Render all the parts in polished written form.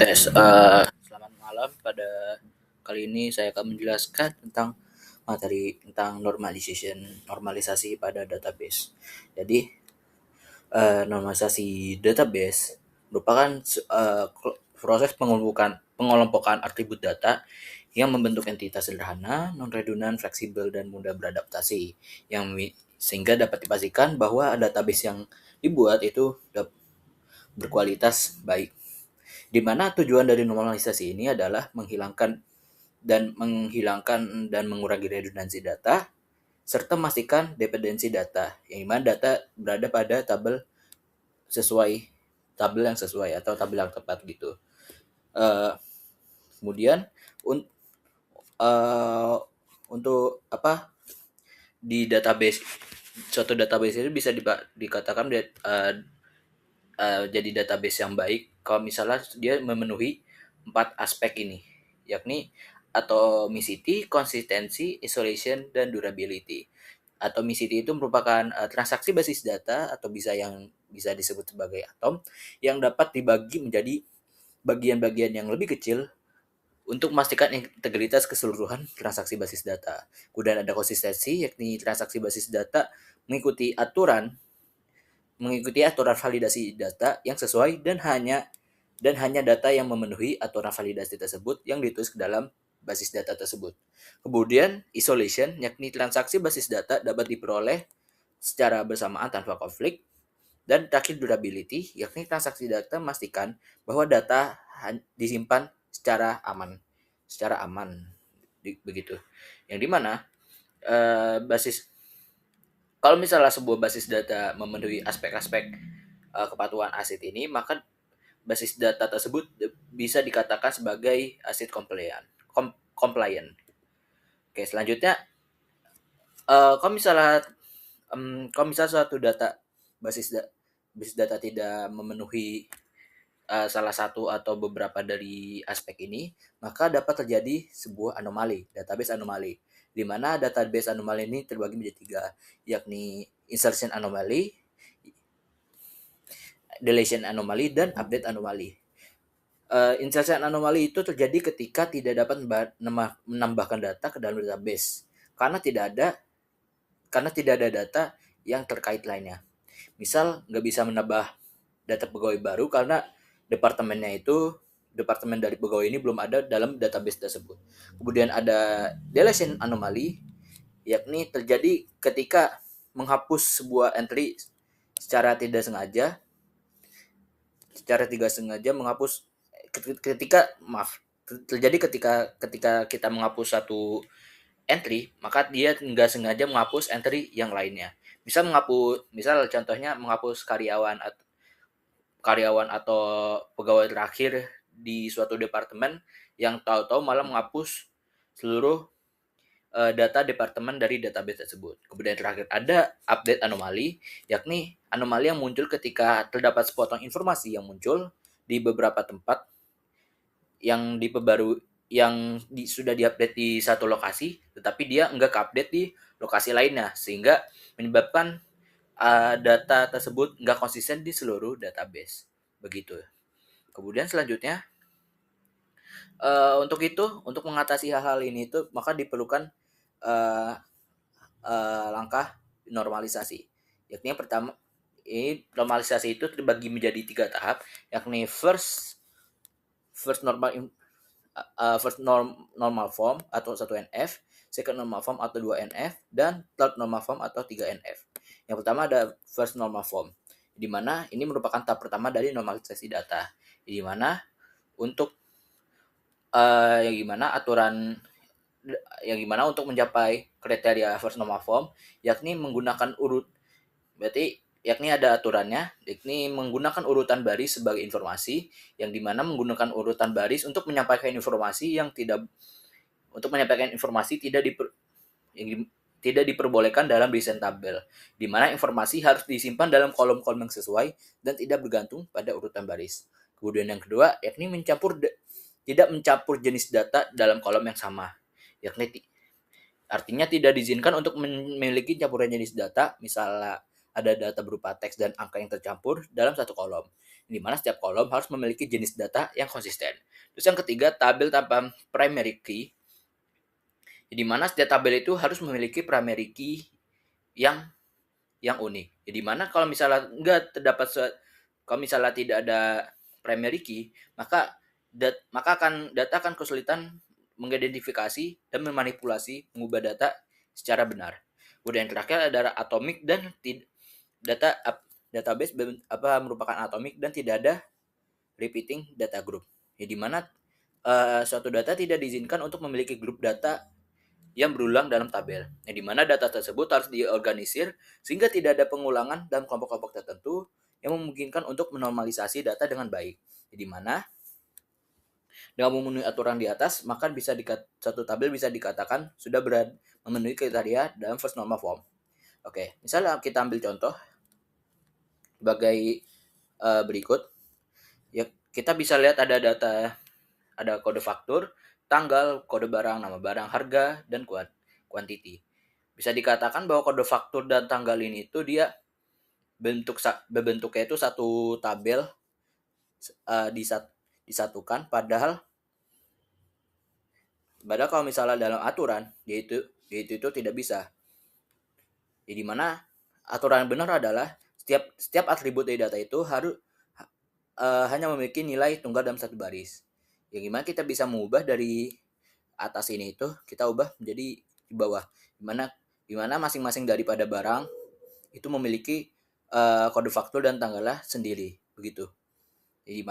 Selamat malam. Pada kali ini saya akan menjelaskan tentang materi tentang normalisasi pada database. Jadi, normalisasi database merupakan proses pengelompokan atribut data yang membentuk entitas sederhana, non-redundant, fleksibel, dan mudah beradaptasi, sehingga dapat dipastikan bahwa database yang dibuat itu berkualitas baik. Di mana tujuan dari normalisasi ini adalah menghilangkan dan mengurangi redundansi data serta memastikan dependensi data, yang mana data berada pada tabel yang sesuai atau tabel yang tepat gitu. Uh, Kemudian untuk di suatu database itu bisa dikatakan jadi database yang baik kalau misalnya dia memenuhi 4 aspek ini, yakni atomicity, consistency, isolation, dan durability. Atomicity itu merupakan transaksi basis data atau bisa disebut sebagai atom yang dapat dibagi menjadi bagian-bagian yang lebih kecil untuk memastikan integritas keseluruhan transaksi basis data. Kemudian ada konsistensi, yakni transaksi basis data mengikuti aturan validasi data yang sesuai dan hanya data yang memenuhi aturan validasi tersebut yang ditulis ke dalam basis data tersebut. Kemudian isolation, yakni transaksi basis data dapat diperoleh secara bersamaan tanpa konflik. Dan terakhir durability, yakni transaksi data memastikan bahwa data disimpan secara aman begitu. Yang dimana kalau misalnya sebuah basis data memenuhi aspek-aspek kepatuhan ACID ini, maka basis data tersebut bisa dikatakan sebagai ACID compliant. Oke, selanjutnya kalau misalnya suatu basis data tidak memenuhi salah satu atau beberapa dari aspek ini, maka dapat terjadi sebuah database anomali, di mana database anomali ini terbagi menjadi 3, yakni insertion anomaly, deletion anomaly, dan update anomaly. Insertion anomaly itu terjadi ketika tidak dapat menambahkan data ke dalam database karena tidak ada data yang terkait lainnya. Misal nggak bisa menambah data pegawai baru karena departemen dari pegawai ini belum ada dalam database tersebut. Kemudian ada deletion anomaly, yakni terjadi ketika menghapus sebuah entry secara tidak sengaja menghapus terjadi ketika kita menghapus satu entry, maka dia nggak sengaja menghapus entry yang lainnya. Misal contohnya menghapus karyawan atau pegawai terakhir di suatu departemen yang tahu-tahu malah menghapus seluruh data departemen dari database tersebut. Kemudian terakhir ada update anomali, yakni anomali yang muncul ketika terdapat sepotong informasi yang muncul di beberapa tempat yang sudah diupdate di satu lokasi, tetapi dia enggak update di lokasi lainnya, sehingga menyebabkan data tersebut enggak konsisten di seluruh database. Begitu. Kemudian selanjutnya, untuk mengatasi hal-hal ini maka diperlukan langkah normalisasi. Yakni yang pertama, normalisasi itu terbagi menjadi 3 tahap, yakni first normal form atau 1NF, second normal form atau 2NF, dan third normal form atau 3NF. Yang pertama ada first normal form, di mana ini merupakan tahap pertama dari normalisasi data, di mana untuk mencapai kriteria first normal form, yakni menggunakan ada aturannya, yakni menggunakan urutan baris sebagai informasi, yang dimana menggunakan urutan baris untuk menyampaikan informasi tidak diperbolehkan dalam desain tabel, di mana informasi harus disimpan dalam kolom-kolom yang sesuai dan tidak bergantung pada urutan baris. Kemudian yang kedua, yakni tidak mencampur jenis data dalam kolom yang sama, yakni artinya tidak diizinkan untuk memiliki campuran jenis data, misalnya ada data berupa teks dan angka yang tercampur dalam satu kolom. di mana setiap kolom harus memiliki jenis data yang konsisten. Terus yang ketiga, tabel tanpa primary key, di mana setiap tabel itu harus memiliki primary key yang unik. Jadi mana kalau misalnya enggak terdapat kalau misalnya tidak ada primary key, maka data akan kesulitan mengidentifikasi dan memanipulasi mengubah data secara benar. Kemudian yang terakhir adalah atomic dan data database merupakan atomik dan tidak ada repeating data group. Di mana suatu data tidak diizinkan untuk memiliki grup data yang berulang dalam tabel, di mana data tersebut harus diorganisir sehingga tidak ada pengulangan dalam kelompok-kelompok tertentu yang memungkinkan untuk menormalisasi data dengan baik. Di mana dengan memenuhi aturan di atas, maka satu tabel bisa dikatakan sudah memenuhi kriteria dalam first normal form. Oke, misalnya kita ambil contoh sebagai berikut. Ya, kita bisa lihat ada data, ada kode faktur, tanggal, kode barang, nama barang, harga, dan quantity. Bisa dikatakan bahwa kode faktur dan tanggal ini itu dia bentuknya itu satu tabel disatukan, padahal kalau misalnya dalam aturan yaitu itu tidak bisa. Jadi mana aturan benar adalah setiap atribut dari data itu harus hanya memiliki nilai tunggal dalam satu baris. Yang gimana kita bisa mengubah dari atas ini itu kita ubah menjadi di bawah, dimana masing-masing daripada barang itu memiliki kode faktur dan tanggalnya sendiri, begitu. Yang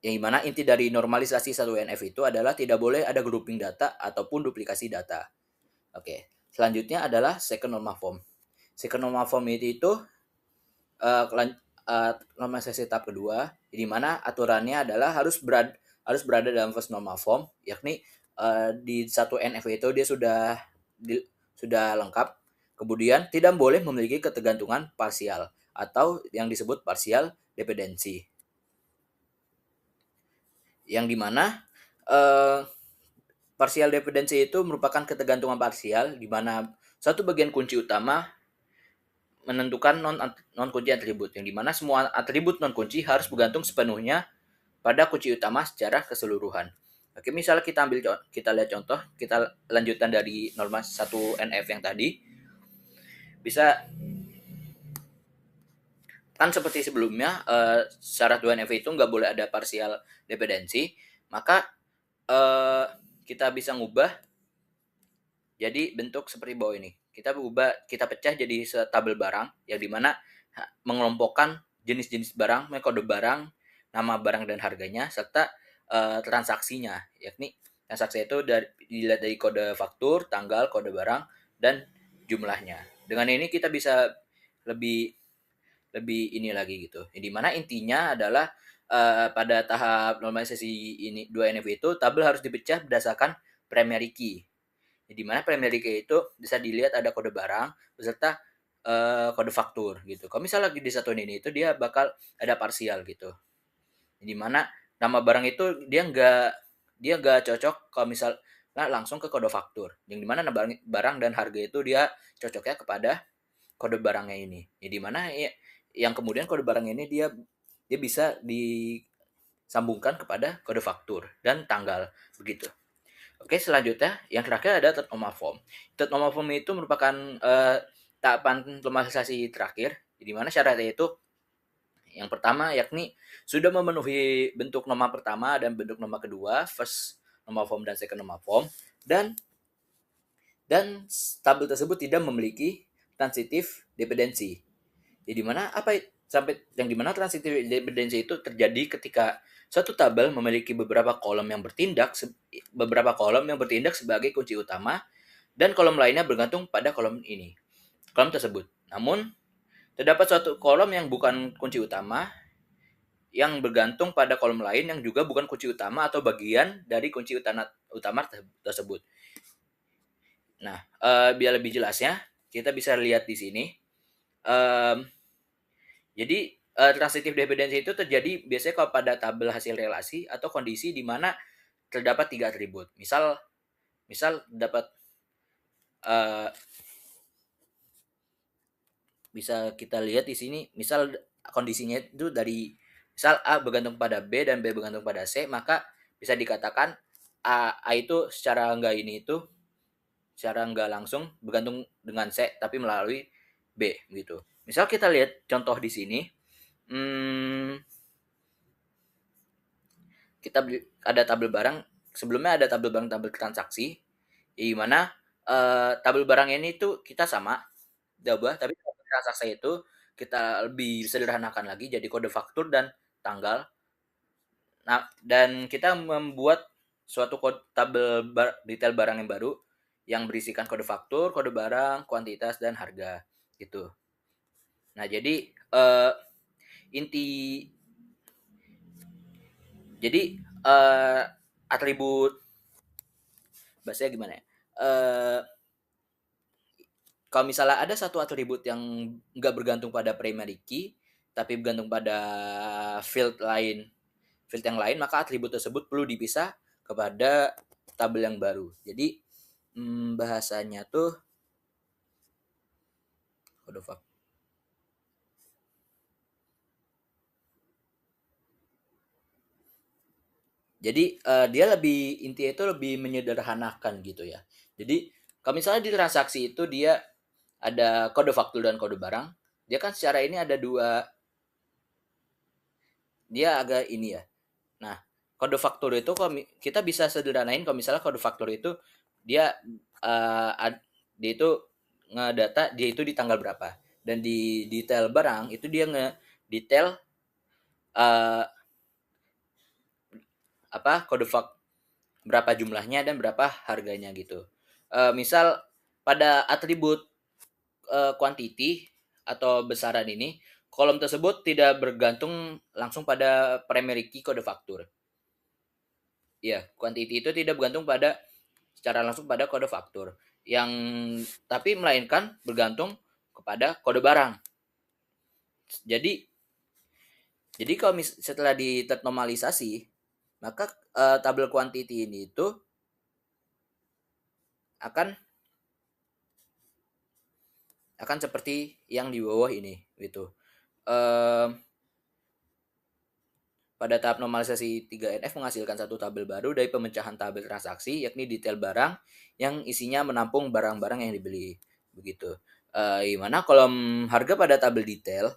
dimana inti dari normalisasi 1NF itu adalah tidak boleh ada grouping data ataupun duplikasi data. Oke, selanjutnya adalah second normal form. Second normal form itu normalisasi tahap kedua, di mana aturannya adalah harus berada dalam first normal form, yakni di 1NF itu dia sudah lengkap. Kemudian tidak boleh memiliki ketergantungan parsial atau yang disebut partial dependency. Yang dimana partial dependency itu merupakan ketergantungan parsial di mana satu bagian kunci utama menentukan non kunci atribut, yang dimana semua atribut non kunci harus bergantung sepenuhnya pada kunci utama secara keseluruhan. Oke, misalnya kita lihat contoh, kita lanjutan dari norma 1NF yang tadi. Bisa kan seperti sebelumnya, syarat 2NF itu nggak boleh ada partial dependency, maka kita bisa ngubah jadi bentuk seperti bawah ini. Kita pecah jadi tabel barang, yang dimana mengelompokkan jenis-jenis barang, kode barang, nama barang dan harganya, serta transaksinya, yakni transaksi itu dilihat dari kode faktur, tanggal, kode barang, dan jumlahnya. Dengan ini kita bisa lebih ini lagi gitu. Di mana intinya adalah pada tahap normalisasi ini 2NF itu tabel harus dipecah berdasarkan primary key. Di mana primary key itu bisa dilihat ada kode barang beserta kode faktur gitu. Kalau misalnya lagi disatuin ini itu dia bakal ada parsial gitu. Di mana nama barang itu dia nggak cocok kalau misal langsung ke kode faktur. Yang dimana barang dan harga itu dia cocoknya kepada kode barangnya ini. Di mana yang kemudian kode barang ini dia bisa disambungkan kepada kode faktur dan tanggal, begitu. Oke, selanjutnya yang terakhir ada third normal form. Third normal form itu merupakan tahapan normalisasi terakhir, di mana syaratnya itu yang pertama yakni sudah memenuhi bentuk norma pertama dan bentuk norma kedua, first normal form dan second normal form, dan tabel tersebut tidak memiliki transitive dependency. Jadi yang dimana transitive dependency itu terjadi ketika suatu tabel memiliki beberapa kolom yang bertindak sebagai kunci utama dan kolom lainnya bergantung pada kolom tersebut. Namun terdapat suatu kolom yang bukan kunci utama yang bergantung pada kolom lain yang juga bukan kunci utama atau bagian dari kunci utama tersebut. Nah, biar lebih jelasnya kita bisa lihat di sini. Jadi transitive dependency itu terjadi biasanya kalau pada tabel hasil relasi atau kondisi di mana terdapat 3 atribut. Misal dapat bisa kita lihat di sini, misal kondisinya itu dari misal A bergantung pada B dan B bergantung pada C, maka bisa dikatakan A itu secara nggak langsung bergantung dengan C tapi melalui B gitu. Misal kita lihat contoh di sini, hmm, kita ada tabel barang, sebelumnya ada tabel transaksi, di mana tabel barang ini tuh kita sama double, tapi tabel transaksi itu kita lebih sederhanakan lagi jadi kode faktur dan tanggal. Nah, dan kita membuat suatu detail barang yang baru yang berisikan kode faktur, kode barang, kuantitas dan harga gitu. Nah, jadi inti jadi atribut bahasanya gimana ya? Kalau misalnya ada satu atribut yang nggak bergantung pada primary key, tapi bergantung pada field yang lain, maka atribut tersebut perlu dipisah kepada tabel yang baru. Jadi bahasanya tuh kode faktor. Jadi dia lebih intinya itu lebih menyederhanakan gitu ya. Jadi kalau misalnya di transaksi itu dia ada kode faktur dan kode barang, dia kan secara ini ada dua, dia agak ini ya. Nah, kode faktur itu kalau kita bisa sederhanain kalau misalnya kode faktur itu dia uh, dia itu ngedata dia itu di tanggal berapa, dan di detail barang itu dia ngedetail uh, kode fak berapa jumlahnya dan berapa harganya gitu. Misal pada atribut quantity atau besaran ini, kolom tersebut tidak bergantung langsung pada primary key kode faktur. Ya, quantity itu tidak bergantung pada secara langsung pada kode faktur, yang tapi melainkan bergantung kepada kode barang. Jadi kalau setelah diternormalisasi, maka tabel quantity ini itu akan seperti yang di bawah ini gitu. Pada tahap normalisasi 3NF menghasilkan satu tabel baru dari pemecahan tabel transaksi, yakni detail barang yang isinya menampung barang-barang yang dibeli. Begitu. Dimana kolom harga pada tabel detail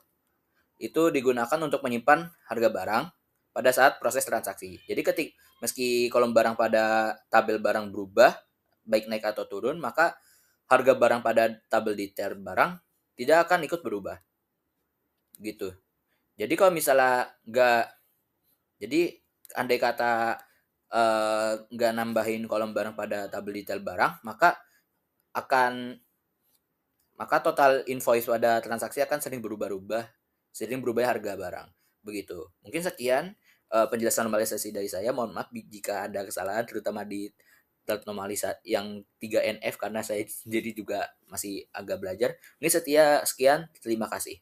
itu digunakan untuk menyimpan harga barang pada saat proses transaksi. Jadi meski kolom barang pada tabel barang berubah, baik naik atau turun, maka harga barang pada tabel detail barang tidak akan ikut berubah. Gitu. Jadi kalau misalnya andai kata nggak nambahin kolom barang pada tabel detail barang, maka total invoice pada transaksi akan sering berubah harga barang. Begitu. Mungkin sekian penjelasan normalisasi dari saya. Mohon maaf jika ada kesalahan, terutama di normalisasi yang 3NF, karena saya sendiri juga masih agak belajar. Ini sekian, terima kasih.